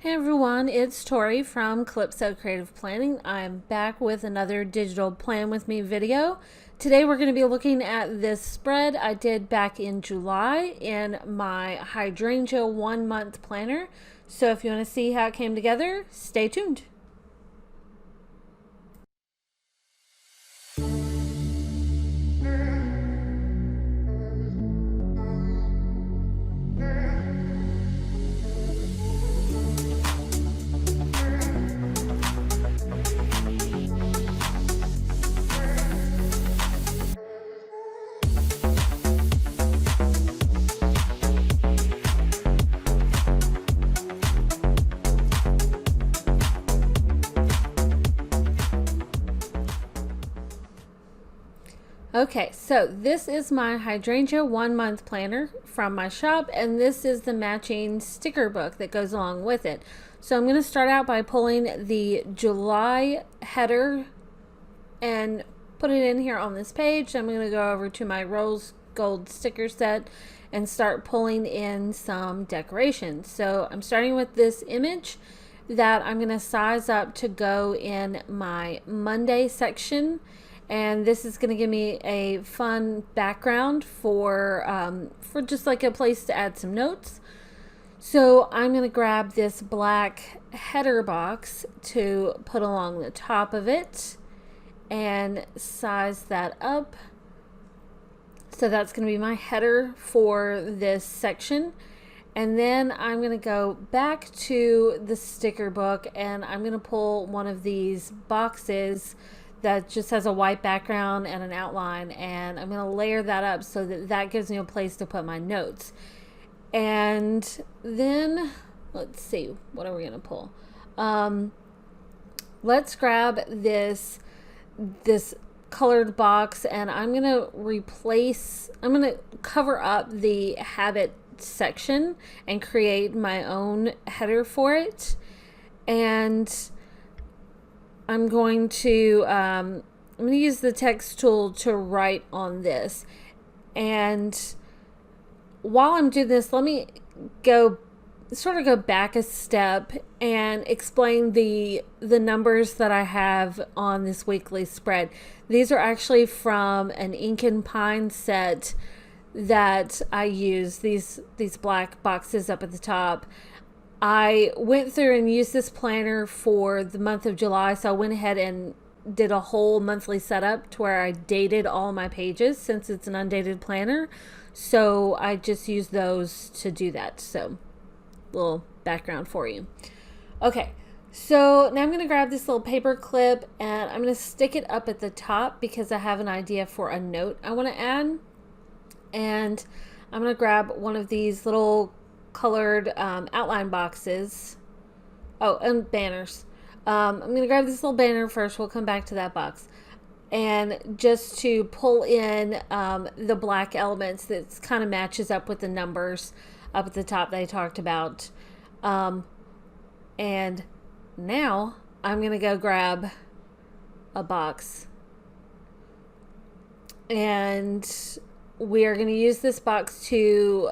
Hey everyone, it's Tori from Calypso Creative Planning. I'm back with another digital plan with me video. Today we're going to be looking at this spread I did back in July in my Hydrangea 1-month planner. So if you want to see how it came together, stay tuned. Okay, so this is my Hydrangea 1-month planner from my shop, and this is the matching sticker book that goes along with it. So I'm going to start out by pulling the July header and put it in here on this page. I'm going to go over to my rose gold sticker set and start pulling in some decorations. So I'm starting with this image that I'm going to size up to go in my Monday section. And this is going to give me a fun background for just like a place to add some notes. So I'm going to grab this black header box to put along the top of it and size that up. So that's going to be my header for this section. And then I'm going to go back to the sticker book and I'm going to pull one of these boxes that just has a white background and an outline, and I'm going to layer that up so that that gives me a place to put my notes. And then let's see, what are we going to pull? Let's grab this colored box, and I'm going to cover up the habit section and create my own header for it. And I'm going to use the text tool to write on this. And while I'm doing this, let me go back a step and explain the numbers that I have on this weekly spread. These are actually from an Ink and Pine set that I use, these black boxes up at the top. I went through and used this planner for the month of July, so I went ahead and did a whole monthly setup to where I dated all my pages since it's an undated planner. So I just used those to do that. So little background for you. Okay, so now I'm going to grab this little paper clip and I'm going to stick it up at the top because I have an idea for a note I want to add. And I'm going to grab one of these little colored outline boxes. Oh, and banners. I'm going to grab this little banner first. We'll come back to that box. And just to pull in the black elements that kind of matches up with the numbers up at the top that I talked about. And now I'm going to go grab a box. And we are going to use this box to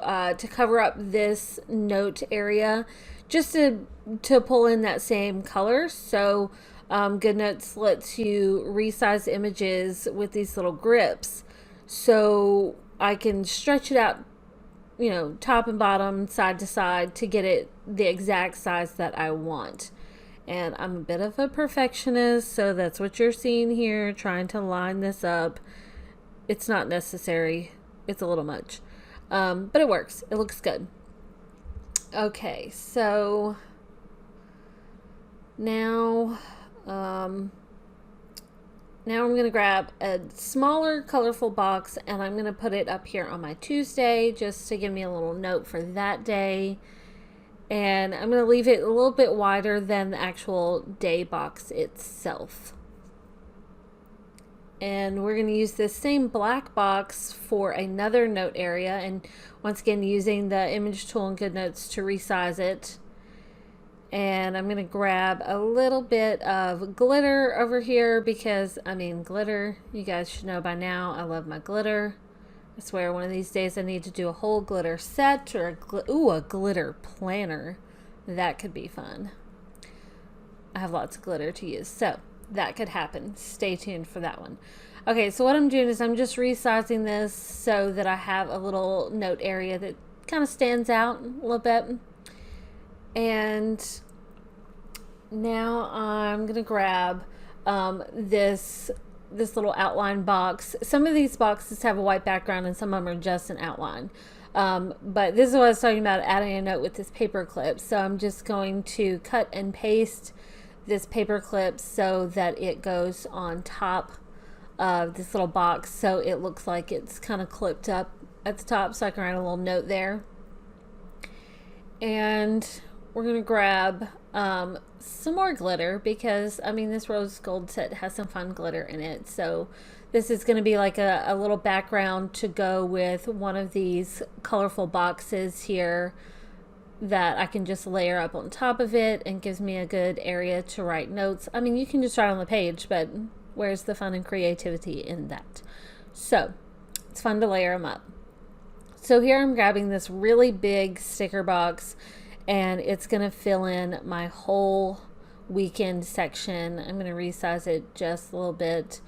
cover up this note area, just to pull in that same color. So GoodNotes lets you resize images with these little grips, so I can stretch it out, top and bottom, side to side, to get it the exact size that I want. And I'm a bit of a perfectionist, so that's what you're seeing here, trying to line this up. It's not necessary. It's a little much. But it works. It looks good. Okay, so now I'm going to grab a smaller colorful box and I'm going to put it up here on my Tuesday just to give me a little note for that day. And I'm going to leave it a little bit wider than the actual day box itself. And we're going to use this same black box for another note area, and once again using the image tool in GoodNotes to resize it. And I'm going to grab a little bit of glitter over here because, glitter, you guys should know by now, I love my glitter. I swear one of these days I need to do a whole glitter set or a glitter planner. That could be fun. I have lots of glitter to use, so that could happen. Stay tuned for that one. Okay, so what I'm doing is I'm just resizing this so that I have a little note area that kind of stands out a little bit. And now I'm gonna grab this little outline box. Some of these boxes have a white background and some of them are just an outline. But this is what I was talking about, adding a note with this paper clip. So I'm just going to cut and paste this paper clip so that it goes on top of this little box, so it looks like it's kind of clipped up at the top, so I can write a little note there. And we're gonna grab some more glitter, because I mean, this rose gold set has some fun glitter in it, so this is going to be like a little background to go with one of these colorful boxes here that I can just layer up on top of it, and gives me a good area to write notes. I mean, you can just write on the page, but where's the fun and creativity in that? So it's fun to layer them up. So here I'm grabbing this really big sticker box, and it's going to fill in my whole weekend section. I'm going to resize it just a little bit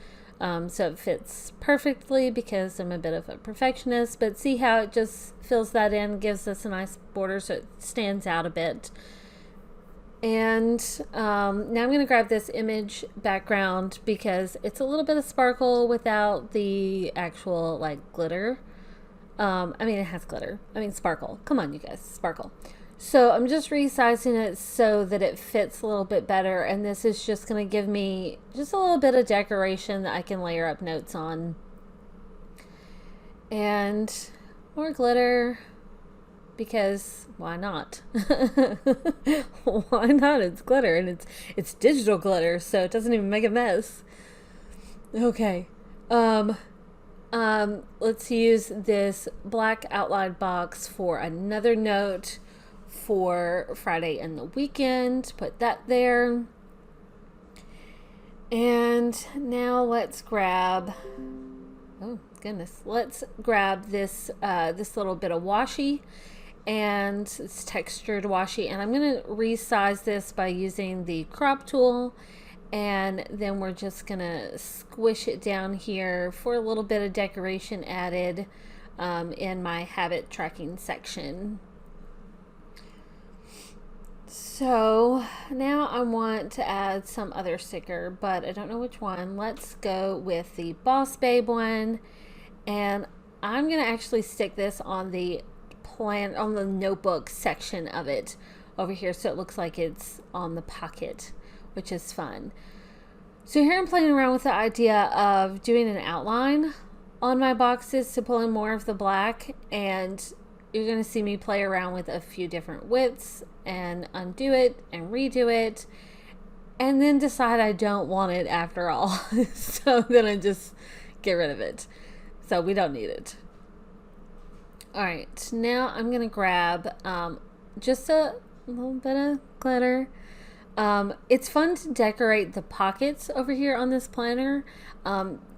so it fits perfectly, because I'm a bit of a perfectionist, but see how it just fills that in, gives us a nice border so it stands out a bit. And now I'm going to grab this image background because it's a little bit of sparkle without the actual like glitter. I mean, it has glitter. I mean, sparkle. Come on, you guys, sparkle. So I'm just resizing it so that it fits a little bit better. And this is just going to give me just a little bit of decoration that I can layer up notes on. And more glitter, because why not? Why not? It's glitter, and it's digital glitter, so it doesn't even make a mess. Okay. Let's use this black outline box for another note for Friday and the weekend. Put that there. And now let's grab, oh goodness, let's grab this this little bit of washi, and it's textured washi, and I'm going to resize this by using the crop tool. And then we're just gonna squish it down here for a little bit of decoration added in my habit tracking section. So now I want to add some other sticker, but I don't know which one. Let's go with the Boss Babe one, and I'm gonna actually stick this on the notebook section of it over here, so it looks like it's on the pocket, which is fun. So here I'm playing around with the idea of doing an outline on my boxes to pull in more of the black, and you're going to see me play around with a few different widths and undo it and redo it, and then decide I don't want it after all. So then I just get rid of it. So we don't need it. All right, now I'm going to grab just a little bit of glitter. It's fun to decorate the pockets over here on this planner.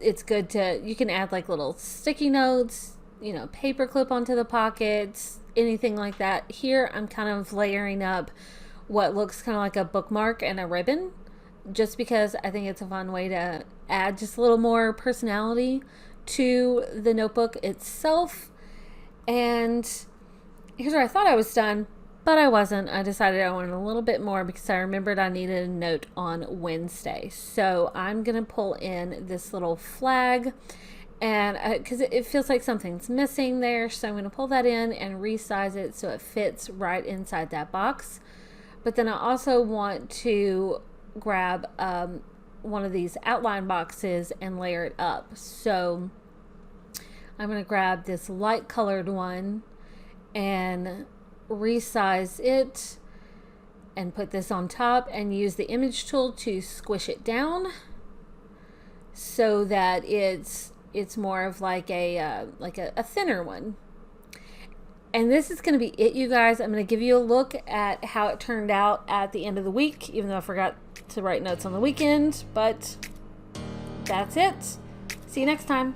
It's good to, you can add like little sticky notes, you know, paper clip onto the pockets, anything like that. Here I'm kind of layering up what looks kind of like a bookmark and a ribbon, just because I think it's a fun way to add just a little more personality to the notebook itself. And here's where I thought I was done, but I wasn't. I decided I wanted a little bit more because I remembered I needed a note on Wednesday. So I'm going to pull in this little flag, and because it feels like something's missing there. So I'm going to pull that in and resize it so it fits right inside that box. But then I also want to grab one of these outline boxes and layer it up. So I'm going to grab this light colored one and resize it and put this on top, and use the image tool to squish it down so that it's more of like a thinner one. And this is going to be it, you guys. I'm going to give you a look at how it turned out at the end of the week, even though I forgot to write notes on the weekend, but that's it. See you next time.